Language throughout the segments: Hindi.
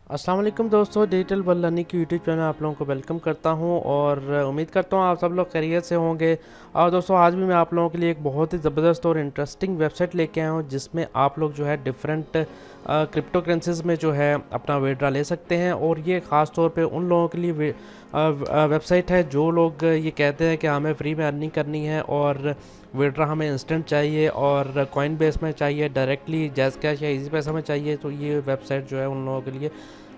अस्सलाम वालेकुम दोस्तों, डिजिटल बल्लानी की यूट्यूब चैनल आप लोगों को वेलकम करता हूं और उम्मीद करता हूं आप सब लोग खैरियत से होंगे। और दोस्तों आज भी मैं आप लोगों के लिए एक बहुत ही ज़बरदस्त और इंटरेस्टिंग वेबसाइट लेके आया हूं जिसमें आप लोग जो है डिफरेंट क्रिप्टो करेंसीज में जो है अपना विड्रॉ ले सकते हैं। और ये ख़ास तौर पे उन लोगों के लिए वेबसाइट है जो लोग ये कहते हैं कि हमें फ्री में अर्निंग करनी है और विड्रॉ हमें इंस्टेंट चाहिए और कॉइन बेस में चाहिए, डायरेक्टली जैज़ कैश या इजी पैसा में चाहिए। तो ये वेबसाइट जो है उन लोगों के लिए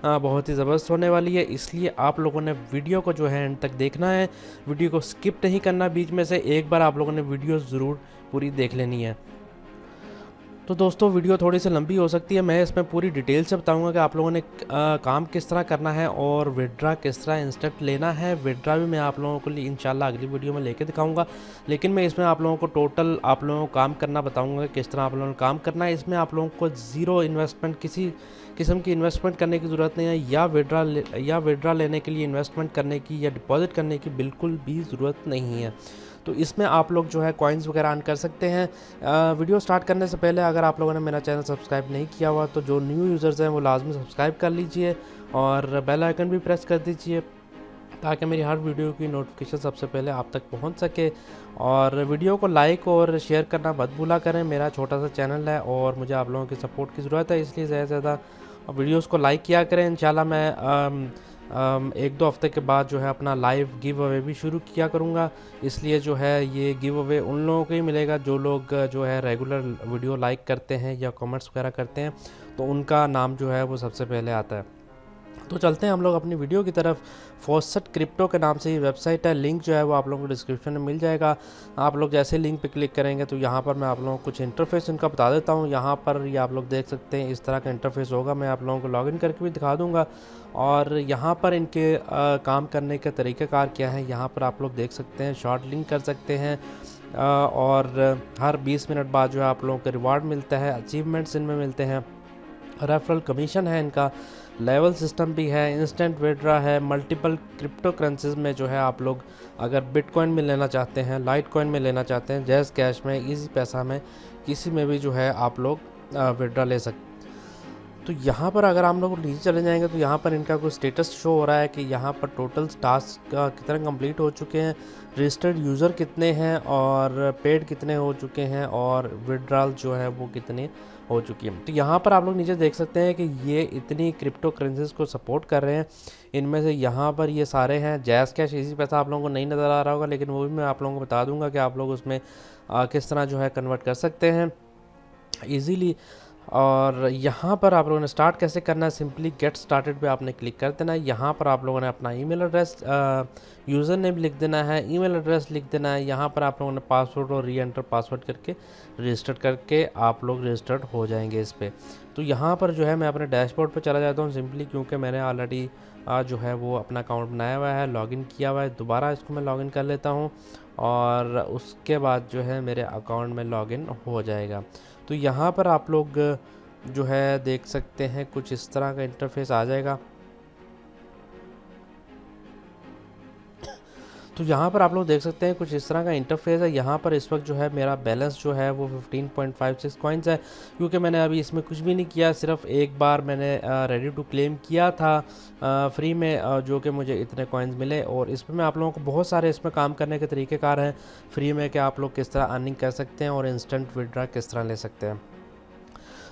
बहुत ही ज़बरदस्त होने वाली है। इसलिए आप लोगों ने वीडियो को जो है एंड तक देखना है, वीडियो को स्किप नहीं करना बीच में से। एक बार आप लोगों ने वीडियो ज़रूर पूरी देख लेनी है। तो दोस्तों वीडियो थोड़ी सी लंबी हो सकती है, मैं इसमें पूरी डिटेल से बताऊंगा कि आप लोगों ने काम किस तरह करना है और विड्रा किस तरह इंस्टेंट लेना है। विड्रा भी मैं आप लोगों को लिए इंशाल्लाह अगली वीडियो में लेके दिखाऊंगा, लेकिन मैं इसमें आप लोगों को टोटल आप लोगों को काम करना बताऊंगा कि किस तरह आप लोगों ने काम करना है। इसमें आप लोगों को ज़ीरो इन्वेस्टमेंट, किसी किस्म की इन्वेस्टमेंट करने की ज़रूरत नहीं है, या विड्रा लेने के लिए इन्वेस्टमेंट करने की या डिपॉजिट करने की बिल्कुल भी ज़रूरत नहीं है। तो इसमें आप लोग जो है कॉइन्स वगैरह अर्न कर सकते हैं। वीडियो स्टार्ट करने से पहले अगर आप लोगों ने मेरा चैनल सब्सक्राइब नहीं किया हुआ तो जो न्यू यूज़र्स हैं वो लाजमी सब्सक्राइब कर लीजिए और बेल आइकन भी प्रेस कर दीजिए ताकि मेरी हर वीडियो की नोटिफिकेशन सबसे पहले आप तक पहुंच सके। और वीडियो को लाइक और शेयर करना मत भूला करें। मेरा छोटा सा चैनल है और मुझे आप लोगों की सपोर्ट की ज़रूरत है, इसलिए ज़्यादा से ज़्यादा वीडियोज़ को लाइक किया करें। इंशाल्लाह मैं एक दो हफ्ते के बाद जो है अपना लाइव गिव अवे भी शुरू किया करूँगा। इसलिए जो है ये गिव अवे उन लोगों को ही मिलेगा जो लोग जो है रेगुलर वीडियो लाइक करते हैं या कमेंट्स वगैरह करते हैं, तो उनका नाम जो है वो सबसे पहले आता है। तो चलते हैं हम लोग अपनी वीडियो की तरफ। फॉसेट क्रिप्टो के नाम से ये वेबसाइट है, लिंक जो है वो आप लोगों को डिस्क्रिप्शन में मिल जाएगा। आप लोग जैसे लिंक पे क्लिक करेंगे तो यहाँ पर मैं आप लोगों को कुछ इंटरफेस इनका बता देता हूँ। यहाँ पर ये आप लोग देख सकते हैं, इस तरह का इंटरफेस होगा। मैं आप लोगों को लॉगिन करके भी दिखा दूँगा और यहाँ पर इनके काम करने के तरीक़ेकार क्या है यहाँ पर आप लोग देख सकते हैं। शॉर्ट लिंक कर सकते हैं और हर 20 मिनट बाद जो है आप लोगों को रिवार्ड मिलता है, अचीवमेंट्स इनमें मिलते हैं, रेफरल कमीशन है इनका, लेवल सिस्टम भी है, इंस्टेंट विड्रॉ है। मल्टीपल क्रिप्टो करेंसीज में जो है आप लोग अगर बिटकॉइन में लेना चाहते हैं, लाइट कॉइन में लेना चाहते हैं, जैज़ कैश में, इजी पैसा में, किसी में भी जो है आप लोग विड्रॉ ले सकते हैं। तो यहाँ पर अगर हम लोग नीचे चले जाएंगे तो यहाँ पर इनका कोई स्टेटस शो हो रहा है कि यहाँ पर टोटल टास्क कितने कंप्लीट हो चुके हैं, रजिस्टर्ड यूज़र कितने हैं और पेड कितने हो चुके हैं और विड्रॉल जो है वो कितने हो चुकी है। तो यहाँ पर आप लोग नीचे देख सकते हैं कि ये इतनी क्रिप्टो करेंसीज को सपोर्ट कर रहे हैं। इनमें से यहाँ पर ये सारे हैं। जैज़ कैश इजी पैसा आप लोगों को नहीं नज़र आ रहा होगा, लेकिन वो भी मैं आप लोगों को बता दूंगा कि आप लोग उसमें किस तरह जो है कन्वर्ट कर सकते हैं ईज़िली। और यहाँ पर आप लोगों ने स्टार्ट कैसे करना है, सिंपली गेट स्टार्टेड पे आपने क्लिक कर देना है। यहाँ पर आप लोगों ने अपना ईमेल एड्रेस, यूज़र नेम लिख देना है, ईमेल एड्रेस लिख देना है। यहाँ पर आप लोगों ने पासवर्ड और री एंटर पासवर्ड करके रजिस्टर करके आप लोग रजिस्टर्ड हो जाएंगे इस पर। तो यहाँ पर जो है मैं अपने डैशबोर्ड पर चला जाता हूँ सिंपली, क्योंकि मैंने ऑलरेडी जो है वो अपना अकाउंट बनाया हुआ है, लॉगिन किया हुआ है। दोबारा इसको मैं लॉगिन कर लेता हूँ और उसके बाद जो है मेरे अकाउंट में लॉगिन हो जाएगा। तो यहाँ पर आप लोग जो है देख सकते हैं कुछ इस तरह का इंटरफेस आ जाएगा। तो यहाँ पर आप लोग देख सकते हैं कुछ इस तरह का इंटरफेस है। यहाँ पर इस वक्त जो है मेरा बैलेंस जो है वो 15.56 कॉइन्स है, क्योंकि मैंने अभी इसमें कुछ भी नहीं किया। सिर्फ एक बार मैंने रेडी टू क्लेम किया था फ्री में, जो कि मुझे इतने कॉइन्स मिले। और इसमें मैं आप लोगों को बहुत सारे इसमें काम करने के तरीक़ेकार हैं फ्री में कि आप लोग किस तरह अर्निंग कर सकते हैं और इंस्टेंट विड्रॉ किस तरह ले सकते हैं।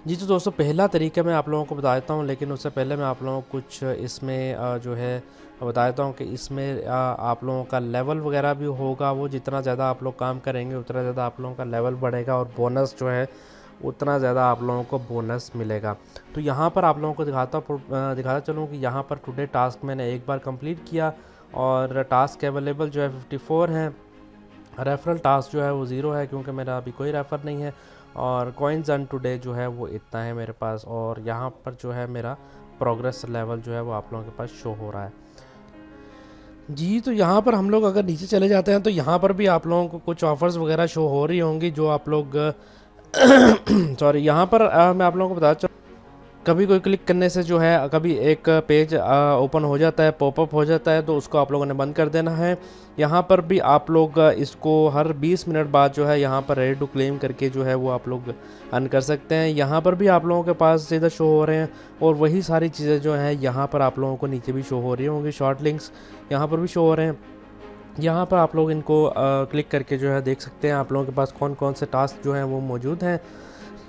जी तो दोस्तों पहला तरीका मैं आप लोगों को बता देता हूँ, लेकिन उससे पहले मैं आप लोगों को कुछ इसमें जो है बता देता हूँ कि इसमें आप लोगों का लेवल वगैरह भी होगा। वो जितना ज़्यादा आप लोग काम करेंगे उतना ज़्यादा आप लोगों का लेवल बढ़ेगा और बोनस जो है उतना ज़्यादा आप लोगों को बोनस मिलेगा। तो यहाँ पर आप लोगों को दिखाता चलूँ कि यहाँ पर टुडे टास्क मैंने एक बार कंप्लीट किया और टास्क अवेलेबल जो है 54 हैं। रेफरल टास्क जो है वो 0 है, क्योंकि मेरा अभी कोई रेफ़र नहीं है। और कॉइन्स अर्न टुडे जो है वो इतना है मेरे पास। और यहाँ पर जो है मेरा प्रोग्रेस लेवल जो है वो आप लोगों के पास शो हो रहा है। जी तो यहाँ पर हम लोग अगर नीचे चले जाते हैं तो यहाँ पर भी आप लोगों को कुछ ऑफ़र्स वगैरह शो हो रही होंगी जो आप लोग सॉरी यहाँ पर मैं आप लोगों को बता कभी कोई क्लिक करने से जो है कभी एक पेज ओपन हो जाता है, पॉपअप हो जाता है, तो उसको आप लोगों ने बंद कर देना है। यहाँ पर भी आप लोग इसको हर 20 मिनट बाद जो है यहाँ पर रेडी टू क्लेम करके जो है वो आप लोग अर्न कर सकते हैं। यहाँ पर भी आप लोगों के पास सीधा शो हो रहे हैं और वही सारी चीज़ें जो हैं यहाँ पर आप लोगों को नीचे भी शो हो रही होंगी। शॉर्ट लिंक्स यहाँ पर भी शो हो रहे हैं। यहाँ पर आप लोग इनको क्लिक करके जो है देख सकते हैं आप लोगों के पास कौन कौन से टास्क जो हैं वो मौजूद हैं।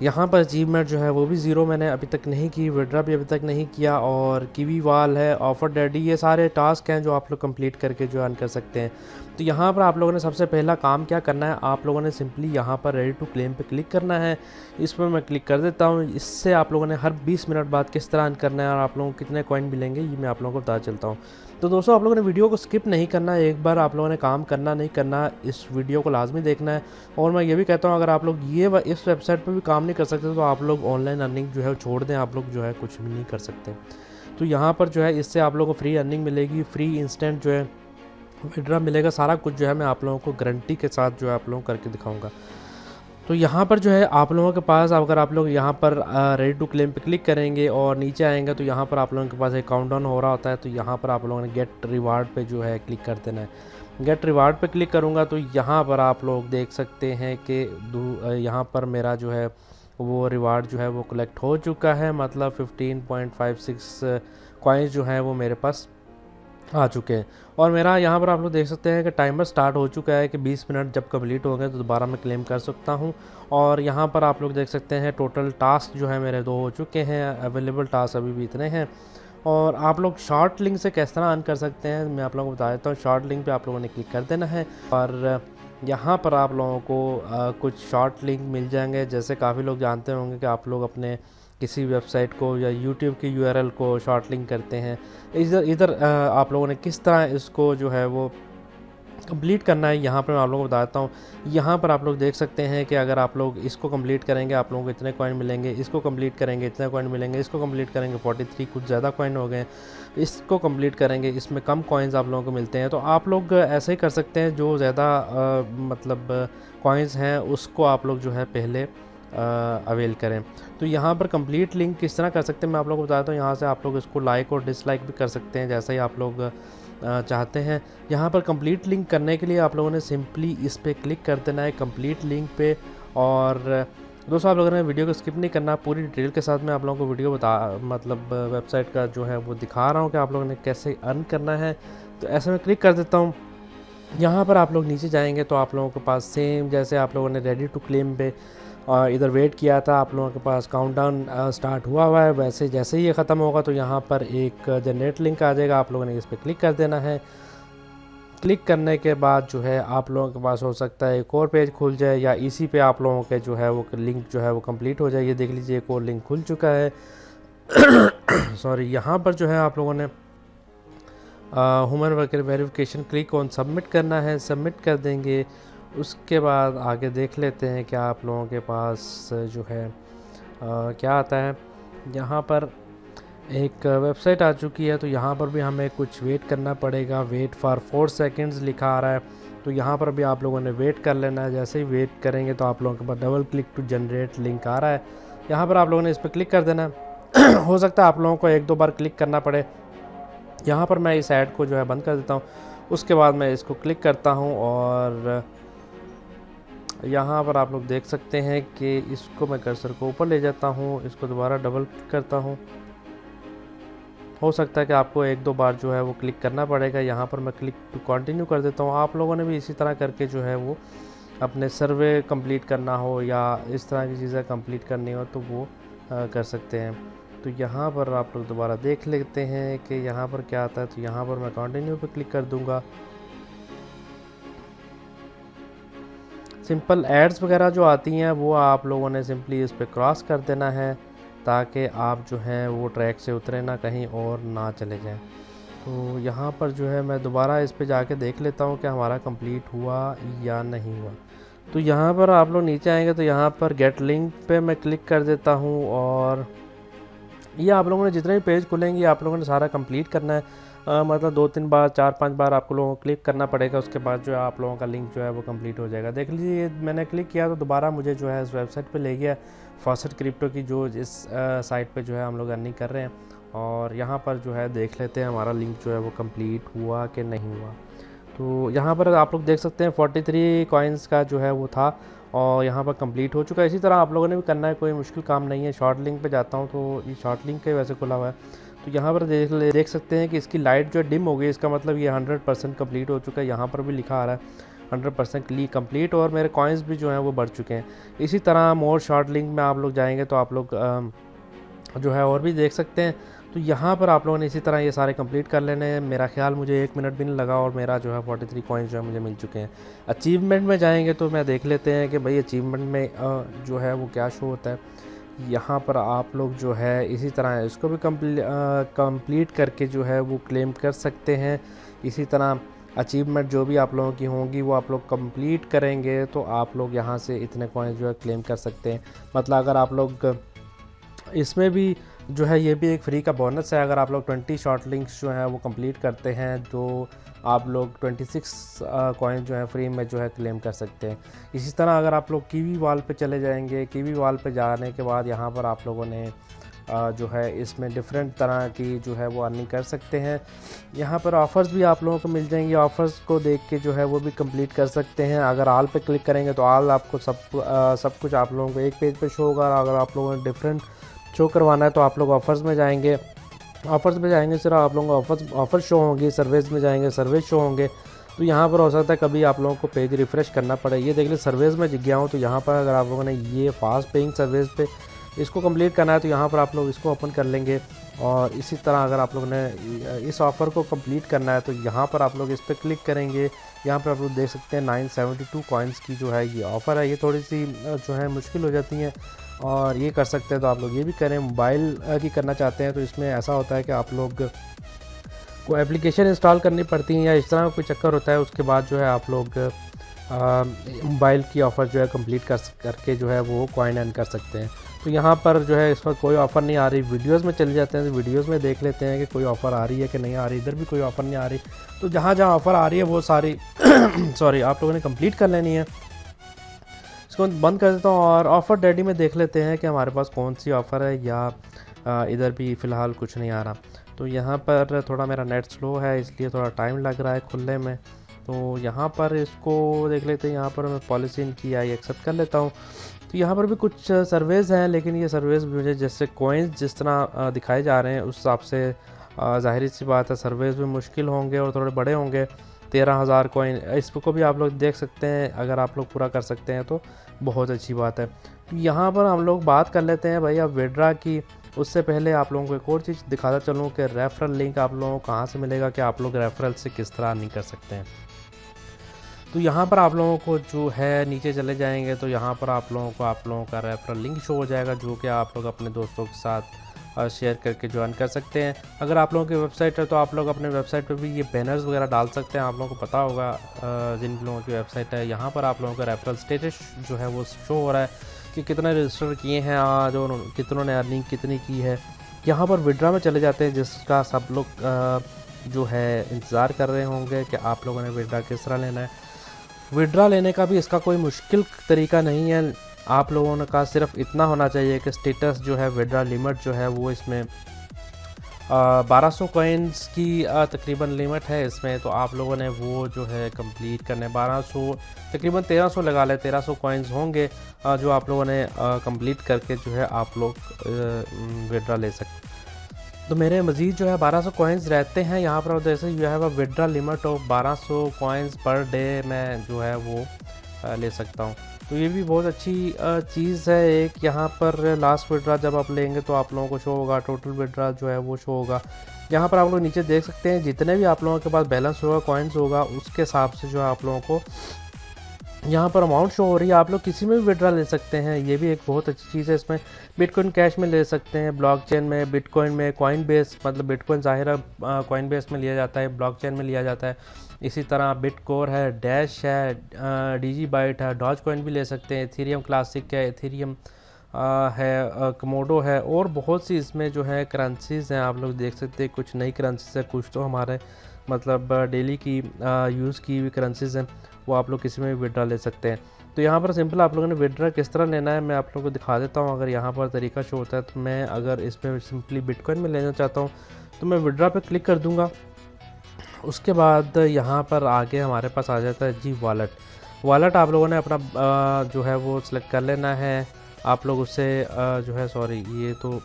यहाँ पर अचीवमेंट जो है वो भी ज़ीरो मैंने अभी तक नहीं की, विड्रा भी अभी तक नहीं किया, और कीवी वाल है, ऑफर डैडी, ये सारे टास्क हैं जो आप लोग कंप्लीट करके जो अर्न कर सकते हैं। तो यहाँ पर आप लोगों ने सबसे पहला काम क्या करना है, आप लोगों ने सिंपली यहाँ पर रेडी टू क्लेम पे क्लिक करना है। इस पर मैं क्लिक कर देता हूँ। इससे आप लोगों ने हर 20 मिनट बाद किस तरह अर्न करना है और आप लोगों को कितने कॉइन मिलेंगे ये मैं आप लोगों को बता चलता हूँ। तो दोस्तों आप लोगों ने वीडियो को स्किप नहीं करना है, एक बार आप लोगों ने काम करना नहीं करना, इस वीडियो को लाजमी देखना है। और मैं ये भी कहता हूँ अगर आप लोग इस वेबसाइट पर भी काम नहीं कर सकते तो आप लोग ऑनलाइन अर्निंग जो है छोड़ दें, आप लोग जो है कुछ भी नहीं कर सकते। तो यहाँ पर जो है इससे आप लोगों को फ्री अर्निंग मिलेगी, फ्री इंस्टेंट जो है विड्रा मिलेगा, सारा कुछ जो है मैं आप लोगों को गारंटी के साथ जो है आप लोगों को करके दिखाऊंगा। तो यहाँ पर जो है आप लोगों के पास अगर आप लोग यहाँ पर रेडी टू क्लेम पे क्लिक करेंगे और नीचे आएंगे तो यहाँ पर आप लोगों के पास एक काउंटडाउन हो रहा होता है। तो यहाँ पर आप लोगों ने गेट रिवार्ड पे जो है क्लिक कर देना है। गेट रिवार्ड पे क्लिक करूँगा तो यहाँ पर आप लोग देख सकते हैं कि यहाँ पर मेरा जो है वो रिवार्ड जो है वो कलेक्ट हो चुका है, मतलब 15.56 कॉइन्स जो हैं वो मेरे पास आ चुके हैं। और मेरा यहाँ पर आप लोग देख सकते हैं कि टाइमर स्टार्ट हो चुका है कि 20 मिनट जब कंप्लीट हो गए तो दोबारा मैं क्लेम कर सकता हूँ। और यहाँ पर आप लोग देख सकते हैं टोटल टास्क जो है मेरे 2 हो चुके हैं, अवेलेबल टास्क अभी भी इतने हैं। और आप लोग शॉर्ट लिंक से किस तरह अर्न कर सकते हैं मैं आप लोगों को बता देता हूँ। शॉर्ट लिंक पे आप लोगों ने क्लिक कर देना है और यहाँ पर आप लोगों को कुछ शॉर्ट लिंक मिल जाएंगे। जैसे काफ़ी लोग जानते होंगे कि आप लोग अपने किसी वेबसाइट को या यूट्यूब की यूआरएल को शॉर्ट लिंक करते हैं। इधर आप लोगों ने किस तरह इसको जो है वो कंप्लीट करना है यहाँ पर मैं आप लोगों को बताता हूँ। यहाँ पर आप लोग देख सकते हैं कि अगर आप लोग इसको कंप्लीट करेंगे आप लोगों को इतने कॉइन मिलेंगे, इसको कंप्लीट करेंगे इतने कॉइन मिलेंगे, इसको कंप्लीट करेंगे 43 कुछ ज़्यादा कॉइन हो गए, इसको कंप्लीट करेंगे इसमें कम कॉइन्स आप लोगों को मिलते हैं। तो आप लोग ऐसे ही कर सकते हैं, जो ज़्यादा मतलब कॉइन्स हैं उसको आप लोग जो है पहले अवेल करें। तो यहाँ पर कंप्लीट लिंक किस तरह कर सकते हैं मैं आप लोगों को बताता हूँ। यहाँ से आप लोग इसको लाइक और डिसलाइक भी कर सकते हैं जैसा ही आप लोग चाहते हैं। यहाँ पर कंप्लीट लिंक करने के लिए आप लोगों ने सिंपली इस पर क्लिक कर देना है कंप्लीट लिंक पे। और दोस्तों आप लोगों ने वीडियो को स्किप नहीं करना, पूरी डिटेल के साथ मैं आप लोगों को वीडियो मतलब वेबसाइट का जो है वो दिखा रहा हूँ कि आप लोगों ने कैसे अर्न करना है। तो ऐसे में क्लिक कर देता हूँ। यहाँ पर आप लोग नीचे जाएंगे तो आप लोगों के पास सेम जैसे आप लोगों ने रेडी टू क्लेम पे इधर वेट किया था, आप लोगों के पास काउंटडाउन स्टार्ट हुआ है, वैसे जैसे ही ये ख़त्म होगा तो यहाँ पर एक जनरेट लिंक आ जाएगा, आप लोगों ने इस पर क्लिक कर देना है। क्लिक करने के बाद जो है आप लोगों के पास हो सकता है एक और पेज खुल जाए या इसी पे आप लोगों के जो है वो लिंक जो है वो कंप्लीट हो जाए। ये देख लीजिए एक और लिंक खुल चुका है। सॉरी, यहाँ पर जो है आप लोगों ने human worker verification click on submit करना है, सबमिट कर देंगे। उसके बाद आगे देख लेते हैं क्या आप लोगों के पास जो है क्या आता है। यहाँ पर एक वेबसाइट आ चुकी है तो यहाँ पर भी हमें कुछ वेट करना पड़ेगा। वेट फॉर 4 सेकंड्स लिखा आ रहा है, तो यहाँ पर भी आप लोगों ने वेट कर लेना है। जैसे ही वेट करेंगे तो आप लोगों के पास double click to generate link आ रहा है, यहाँ पर आप लोगों ने इस पर क्लिक कर देना है। हो सकता है आप लोगों को 1-2 बार क्लिक करना पड़े। यहाँ पर मैं इस ऐड को जो है बंद कर देता हूँ। उसके बाद मैं इसको क्लिक करता हूँ और यहाँ पर आप लोग देख सकते हैं कि इसको मैं कर्सर को ऊपर ले जाता हूँ, इसको दोबारा डबल क्लिक करता हूँ। हो सकता है कि आपको 1-2 बार जो है वो क्लिक करना पड़ेगा। यहाँ पर मैं क्लिक टू कंटिन्यू कर देता हूँ। आप लोगों ने भी इसी तरह करके जो है वो अपने सर्वे कंप्लीट करना हो या इस तरह की चीज़ें कंप्लीट करनी हो तो वो कर सकते हैं। तो यहाँ पर आप लोग दोबारा देख लेते हैं कि यहाँ पर क्या आता है। तो यहाँ पर मैं कंटिन्यू पे क्लिक कर दूँगा। सिंपल एड्स वगैरह जो आती हैं वो आप लोगों ने सिंपली इस पर क्रॉस कर देना है ताकि आप जो हैं वो ट्रैक से उतरे ना, कहीं और ना चले जाएं। तो यहाँ पर जो है मैं दोबारा इस पे जाके देख लेता हूँ कि हमारा कंप्लीट हुआ या नहीं हुआ। तो यहाँ पर आप लोग नीचे आएंगे तो यहाँ पर गेट लिंक पे मैं क्लिक कर देता हूँ और ये आप लोगों ने जितने भी पेज खुलेंगे आप लोगों ने सारा कंप्लीट करना है। मतलब 2-3 बार 4-5 बार आप लोगों को क्लिक करना पड़ेगा। उसके बाद जो है आप लोगों का लिंक जो है वो कंप्लीट हो जाएगा। देख लीजिए मैंने क्लिक किया तो दोबारा मुझे जो है इस वेबसाइट पे ले गया, फॉसेट क्रिप्टो की, जो इस साइट पे जो है हम लोग अर्निंग कर रहे हैं। और यहाँ पर जो है देख लेते हैं हमारा लिंक जो है वो कंप्लीट हुआ कि नहीं हुआ। तो यहाँ पर आप लोग देख सकते हैं 43 कॉइन्स का जो है वो था और यहाँ पर कंप्लीट हो चुका है। इसी तरह आप लोगों ने भी करना है, कोई मुश्किल काम नहीं है। शॉर्ट लिंक पे जाता हूँ तो ये शॉर्ट लिंक के वैसे खुला हुआ है। तो यहाँ पर देख सकते हैं कि इसकी लाइट जो डिम हो गई, इसका मतलब ये 100% कंप्लीट हो चुका है। यहाँ पर भी लिखा आ रहा है 100% कंप्लीट और मेरे कॉइन्स भी जो हैं वो बढ़ चुके हैं। इसी तरह मोर शॉर्ट लिंक में आप लोग जाएंगे तो आप लोग जो है और भी देख सकते हैं। तो यहाँ पर आप लोगों ने इसी तरह ये सारे कंप्लीट कर लेने हैं। मेरा ख्याल मुझे 1 मिनट भी नहीं लगा और मेरा जो है 43 कॉइन्स जो है मुझे मिल चुके हैं। अचीवमेंट में जाएंगे तो मैं देख लेते हैं कि भाई अचीवमेंट में जो है वो क्या शो होता है। यहाँ पर आप लोग जो है इसी तरह इसको भी कंप्लीट करके जो है वो क्लेम कर सकते हैं। इसी तरह अचीवमेंट जो भी आप लोगों की होंगी वो आप लोग कंप्लीट करेंगे तो आप लोग यहाँ से इतने कॉइन्स जो है क्लेम कर सकते हैं। मतलब अगर आप लोग इसमें भी जो है ये भी एक फ्री का बोनस है। अगर आप लोग 20 शॉर्ट लिंक्स जो हैं वो कंप्लीट करते हैं तो आप लोग 26 कॉइन जो है फ्री में जो है क्लेम कर सकते हैं। इसी तरह अगर आप लोग कीवी वॉल पे चले जाएंगे, कीवी वॉल पे जाने के बाद यहाँ पर आप लोगों ने जो है इसमें डिफरेंट तरह की जो है वो अर्निंग कर सकते हैं। यहाँ पर ऑफ़र्स भी आप लोगों को मिल जाएंगे। ऑफ़र्स को देख के जो है वो भी कंप्लीट कर सकते हैं। अगर ऑल पे क्लिक करेंगे तो ऑल आपको सब कुछ आप लोगों को एक पेज पे शो होगा। अगर आप लोगों ने डिफरेंट शो करवाना है तो आप लोग ऑफ़र्स में जाएंगे। ऑफ़र्स में जाएंगे सिर्फ आप लोगों को ऑफ़र शो होंगे। सर्विस में जाएंगे, सर्विस शो होंगे। तो यहाँ पर हो सकता है कभी आप लोगों को पेज रिफ़्रेश करना पड़े। ये देख लीजिए सर्विस में गया हूँ तो यहाँ पर अगर आप लोगों ने ये फास्ट पेइंग सर्विस पे इसको कंप्लीट करना है तो यहाँ पर आप लोग इसको ओपन कर लेंगे। और इसी तरह अगर आप लोगों ने इस ऑफ़र को कंप्लीट करना है तो यहाँ पर आप लोग इस पर क्लिक करेंगे। यहाँ पर आप लोग देख सकते हैं 972 कॉइन्स की जो है ये ऑफ़र है। ये थोड़ी सी जो है मुश्किल हो जाती हैं और ये कर सकते हैं तो आप लोग ये भी करें। मोबाइल की करना चाहते हैं तो इसमें ऐसा होता है कि आप लोग को एप्लीकेशन इंस्टॉल करनी पड़ती हैं या इस तरह कोई चक्कर होता है। उसके बाद जो है आप लोग मोबाइल की ऑफ़र जो है कंप्लीट करके जो है वो कॉइन अर्न कर सकते हैं। तो यहाँ पर जो है इस वक्त कोई ऑफ़र नहीं आ रही। वीडियोस में चले जाते हैं तो वीडियोस में देख लेते हैं कि कोई ऑफ़र आ रही है कि नहीं आ रही। इधर भी कोई ऑफ़र नहीं आ रही। तो जहाँ जहाँ ऑफ़र आ रही है वो सारी सॉरी आप लोगों ने कंप्लीट कर लेनी है। इसको बंद कर देता हूँ और ऑफ़र डैडी में देख लेते हैं कि हमारे पास कौन सी ऑफ़र है या इधर भी फ़िलहाल कुछ नहीं आ रहा। तो यहाँ पर थोड़ा मेरा नेट स्लो है इसलिए थोड़ा टाइम लग रहा है खुलने में। तो यहाँ पर इसको देख लेते हैं। यहाँ पर मैं पॉलिसी इनकी आई एक्सेप्ट कर लेता हूँ। तो यहाँ पर भी कुछ सर्वेज़ हैं लेकिन ये सर्वेज़ मुझे जैसे कॉइन्स जिस तरह दिखाए जा रहे हैं उस हिसाब से ज़ाहिर सी बात है सर्वेज़ भी मुश्किल होंगे और थोड़े बड़े होंगे। 13,000 कॉइन इसको भी आप लोग देख सकते हैं। अगर आप लोग पूरा कर सकते हैं तो बहुत अच्छी बात है। तो यहाँ पर हम लोग बात कर लेते हैं भाई अब विड्रा की। उससे पहले आप लोगों को एक और चीज़ दिखाता चलूँ कि रेफरल लिंक आप लोगों को कहाँ से मिलेगा, कि आप लोग रेफरल से किस तरह अर्निंग कर सकते हैं। तो यहाँ पर आप लोगों को जो है नीचे चले जाएंगे तो यहाँ पर आप लोगों का रेफरल लिंक शो हो जाएगा जो कि आप लोग अपने दोस्तों के साथ शेयर करके ज्वाइन कर सकते हैं। अगर आप लोगों की वेबसाइट है तो आप लोग अपने वेबसाइट पे भी ये बैनर्स वगैरह डाल सकते हैं। आप लोगों को पता होगा जिन लोगों की वेबसाइट है यहाँ पर आप लोगों का रेफरल स्टेटस जो है वो शो हो रहा है कि कितने रजिस्टर किए हैं आज और कितनों ने अर्निंग कितनी की है। यहाँ पर विड्रा में चले जाते हैं जिसका सब लोग जो है इंतज़ार कर रहे होंगे कि आप लोगों ने विड्रा किस तरह लेना है। विड्रा लेने का भी इसका कोई मुश्किल तरीका नहीं है। आप लोगों का सिर्फ इतना होना चाहिए कि स्टेटस जो है विड्रा लिमिट जो है वो इसमें 1200 कॉइन्स की तकरीबन लिमिट है इसमें। तो आप लोगों ने वो जो है कंप्लीट करने 1200 तकरीबन 1300 लगा ले, 1300 कॉइन्स होंगे जो आप लोगों ने कंप्लीट करके जो है आप लोग विड्रा ले सकते। तो मेरे मज़ीद जो है 1200 कॉइन्स रहते हैं यहाँ पर। जैसे you have a withdraw limit of 1200 coins per day मैं जो है वो ले सकता हूँ। तो ये भी बहुत अच्छी चीज़ है। एक यहाँ पर लास्ट विड्रा जब आप लेंगे तो आप लोगों को शो होगा, टोटल विड्रा जो है वो शो होगा। यहाँ पर आप लोग नीचे देख सकते हैं जितने भी आप लोगों के पास बैलेंस होगा, कॉइन्स होगा, उसके हिसाब से जो है आप लोगों को यहाँ पर अमाउंट शो हो रही है। आप लोग किसी में भी विड्रा ले सकते हैं। ये भी एक बहुत अच्छी चीज़ है। इसमें बिटकॉइन कैश में ले सकते हैं, ब्लॉकचेन में, बिटकॉइन में, कॉइन बेस मतलब बिटकॉइन ज़ाहिर है कॉइन बेस में लिया जाता है, ब्लॉकचेन में लिया जाता है। इसी तरह बिटकोर है, डैश है, डीजी बाइट है, डॉज कॉइन भी ले सकते हैं, एथेरियम क्लासिक है, एथेरियम है, कमोडो है, और बहुत सी इसमें जो है करेंसीज़ हैं। आप लोग देख सकते हैं कुछ नई करेंसीज़ है, कुछ तो हमारे मतलब डेली की यूज़ की हुई करेंसीज़ हैं, वो आप लोग किसी में भी विड्रा ले सकते हैं। तो यहाँ पर सिंपल आप लोगों ने विड्रा किस तरह लेना है मैं आप लोगों को दिखा देता हूँ। अगर यहाँ पर तरीका शो होता है तो मैं अगर इसमें सिंपली बिटकॉइन में लेना चाहता हूँ तो मैं विड्रा पे क्लिक कर दूँगा। उसके बाद यहाँ पर आगे हमारे पास आ जाता है जी वॉलेट। वॉलेट आप लोगों ने अपना जो है वो सिलेक्ट कर लेना है। आप लोग उससे जो है सॉरी ये तो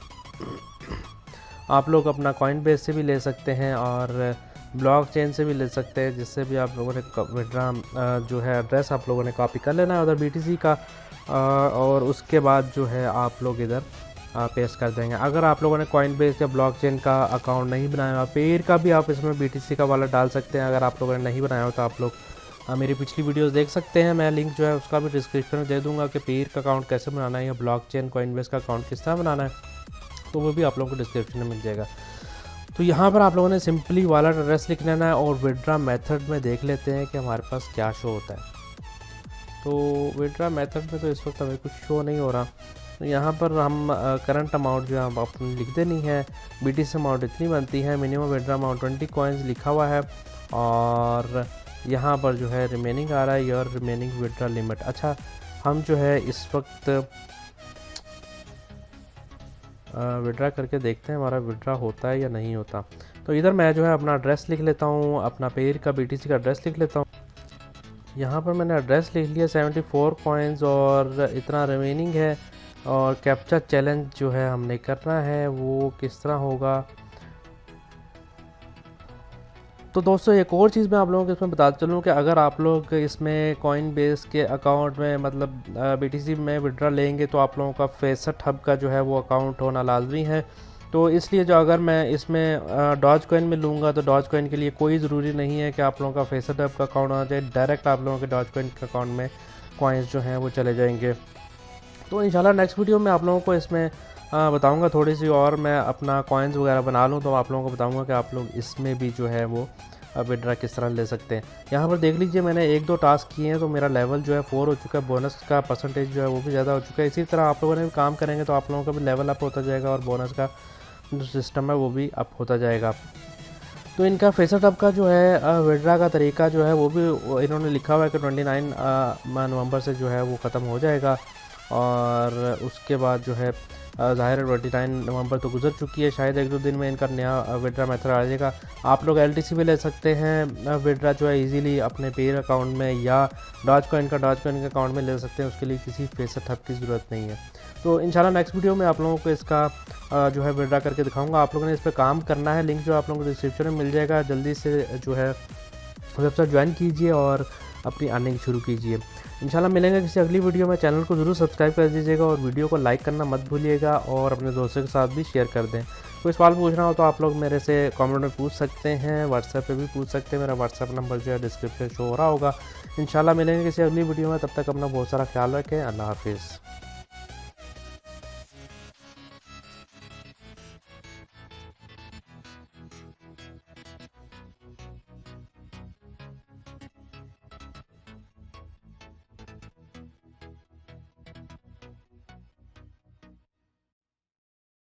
आप लोग अपना कॉइन बेस से भी ले सकते हैं और ब्लॉकचेन से भी ले सकते हैं, जिससे भी आप लोगों ने विड्रा जो है एड्रेस आप लोगों ने कॉपी कर लेना है उधर BTC का, और उसके बाद जो है आप लोग इधर पेस्ट कर देंगे। अगर आप लोगों ने कॉइन बेस या ब्लॉकचेन का अकाउंट नहीं बनाया हुआ, पेयर का भी आप इसमें BTC का वॉलेट डाल सकते हैं। अगर आप लोगों ने नहीं बनाया हो तो आप लोग मेरी पिछली वीडियोस देख सकते हैं, मैं लिंक जो है उसका भी डिस्क्रिप्शन में दे दूंगा कि पेयर का अकाउंट कैसे बनाना है या ब्लॉकचेन कॉइन बेस का अकाउंट किस तरह बनाना है, तो वो भी आप लोगों को डिस्क्रिप्शन में मिल जाएगा। तो यहाँ पर आप लोगों ने सिंपली वॉलेट एड्रेस लिख लेना है और विड्रा मेथड में देख लेते हैं कि हमारे पास क्या शो होता है। तो विड्रा मेथड में तो इस वक्त हमें कुछ शो नहीं हो रहा। तो यहाँ पर हम करंट अमाउंट जो है हम अपनी लिख देनी है। BTC अमाउंट इतनी बनती है, मिनिमम विड्रा अमाउंट 20 कॉइन्स लिखा हुआ है, और यहाँ पर जो है रिमेनिंग आ रहा है योर रिमेनिंग विड्रा लिमिट। अच्छा, हम जो है इस वक्त विड्रा करके देखते हैं हमारा विड्रा होता है या नहीं होता। तो इधर मैं जो है अपना एड्रेस लिख लेता हूँ, अपना पेयर का BTC का एड्रेस लिख लेता हूँ। यहाँ पर मैंने एड्रेस लिख लिया 74 कॉइन्स और इतना रिमेनिंग है, और कैप्चा चैलेंज जो है हमने करना है वो किस तरह होगा। तो दोस्तों एक और चीज़ मैं आप लोगों को इसमें बताता चलूँ कि अगर आप लोग इसमें कॉइन बेस के अकाउंट में मतलब BTC में विड्रा लेंगे तो आप लोगों का फेसट हब का जो है वो अकाउंट होना लाजमी है। तो इसलिए जो अगर मैं इसमें डॉज कॉइन में लूँगा तो डॉज कॉइन के लिए कोई ज़रूरी नहीं है कि आप लोगों का फेसट हब का अकाउंट होना चाहिए, डायरेक्ट आप लोगों के डॉज कॉइन के अकाउंट में कॉइन्स जो हैं वो चले जाएंगे। तो इंशाल्लाह नेक्स्ट वीडियो में आप लोगों को इसमें बताऊंगा थोड़ी सी, और मैं अपना कॉइन्स वगैरह बना लूँ तो आप लोगों को बताऊंगा कि आप लोग इसमें भी जो है वो विड्रा किस तरह ले सकते हैं। यहाँ पर देख लीजिए मैंने 1-2 टास्क किए हैं तो मेरा लेवल जो है 4 हो चुका है, बोनस का परसेंटेज जो है वो भी ज़्यादा हो चुका है। इसी तरह आप लोगों ने भी काम करेंगे तो आप लोगों का भी लेवल अप होता जाएगा और बोनस का जो सिस्टम है वो भी अप होता जाएगा। तो इनका फेसट अप का जो है विड्रा का तरीका जो है वो भी इन्होंने लिखा हुआ है कि 29 नवंबर से जो है वो ख़त्म हो जाएगा, और उसके बाद जो है ज़ाहिर है 29 नवंबर तो गुजर चुकी है, शायद 1-2 दिन में इनका नया विड्रा मेथड आ जाएगा। आप लोग LTC भी ले सकते हैं विड्रा जो है इजीली अपने पेयर अकाउंट में, या डॉज कॉइन के अकाउंट में ले सकते हैं, उसके लिए किसी फेसट हब की ज़रूरत नहीं है। तो इंशाल्लाह नेक्स्ट वीडियो में आप लोगों को इसका जो है विड्रा करके दिखाऊंगा। आप लोगों ने इस पर काम करना है, लिंक जो आप लोगों को डिस्क्रिप्शन में मिल जाएगा। जल्दी से जो है वेबसाइट ज्वाइन कीजिए और अपनी अर्निंग शुरू कीजिए। इंशाल्लाह मिलेंगे किसी अगली वीडियो में। चैनल को ज़रूर सब्सक्राइब कर दीजिएगा और वीडियो को लाइक करना मत भूलिएगा, और अपने दोस्तों के साथ भी शेयर कर दें। कोई सवाल पूछना हो तो आप लोग मेरे से कमेंट में पूछ सकते हैं, व्हाट्सएप पे भी पूछ सकते हैं। मेरा व्हाट्सएप नंबर जो है डिस्क्रिप्शन शो हो रहा होगा। इंशाल्लाह मिलेंगे किसी अगली वीडियो में, तब तक अपना बहुत सारा ख्याल रखें। अल्लाह हाफिज़।